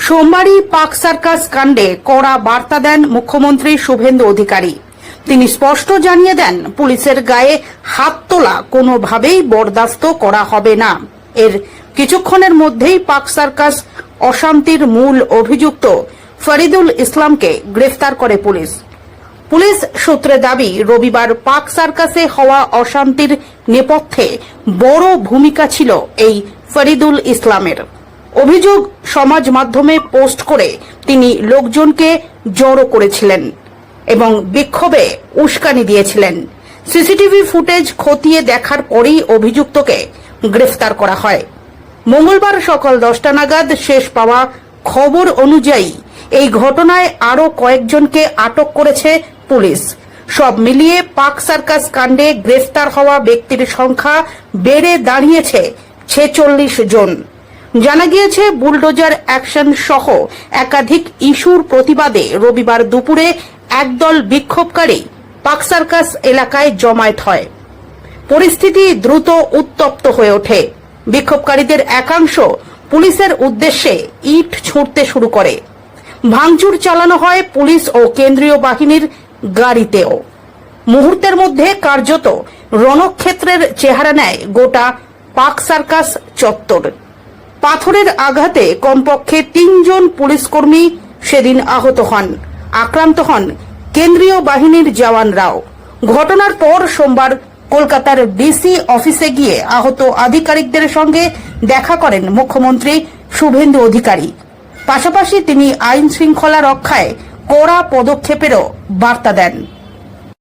সোমবারই পাক সার্কাস কাণ্ডে কড়া বার্তা দেন মুখ্যমন্ত্রী শুভেন্দু অধিকারী। তিনি স্পষ্ট জানিয়ে দেন, পুলিশের গায়ে হাত তোলা কোনোভাবেই বরদাস্ত করা হবে না। এর কিছুক্ষণের মধ্যেই পাক সার্কাস অশান্তির মূল অভিযুক্ত ফরিদুল ইসলামকে গ্রেফতার করে পুলিশ। পুলিশ সূত্রে দাবি, রবিবার পাক সার্কাসে হওয়া অশান্তির নেপথ্যে বড় ভূমিকা ছিল এই ফরিদুল ইসলামের। অভিযোগ, সমাজ মাধ্যমে পোস্ট করে তিনি লোকজনকে জড়ো করেছিলেন এবং বিক্ষোভে উস্কানি দিয়েছিলেন। সিসিটিভি ফুটেজ খতিয়ে দেখার পরেই অভিযুক্তকে গ্রেফতার করা হয়। মঙ্গলবার সকাল 10টা নাগাদ শেষ পাওয়া খবর অনুযায়ী এই ঘটনায় আরও কয়েকজনকে আটক করেছে পুলিশ। সব মিলিয়ে পাক সার্কাস কাণ্ডে গ্রেফতার হওয়া ব্যক্তির সংখ্যা বেড়ে দাঁড়িয়েছে 46 জন। জানা গিয়েছে, বুলডোজার অ্যাকশন সহ একাধিক ইস্যুর প্রতিবাদে রবিবার দুপুরে একদল বিক্ষোভকারী পাক সার্কাস এলাকায় জমায়েত হয়। পরিস্থিতি দ্রুত উত্তপ্ত হয়ে ওঠে। বিক্ষোভকারীদের একাংশ পুলিশের উদ্দেশ্যে ইট ছুঁড়তে শুরু করে। ভাঙচুর চালানো হয় পুলিশ ও কেন্দ্রীয় বাহিনীর গাড়িতেও। মুহূর্তের মধ্যে কার্যত রণক্ষেত্রের চেহারা নেয় গোটা পাক সার্কাস চত্বর। পাথরের আঘাতে কমপক্ষে 3 জন পুলিশকর্মী সেদিন আহত হন। আক্রান্ত হন কেন্দ্রীয় বাহিনীর জওয়ানরাও। ঘটনার পর সোমবার কলকাতার ডিসি অফিসে গিয়ে আহত আধিকারিকদের সঙ্গে দেখা করেন মুখ্যমন্ত্রী শুভেন্দু অধিকারী। পাশাপাশি তিনি আইন শৃঙ্খলা রক্ষায় কড়া পদক্ষেপেরও বার্তা দেন।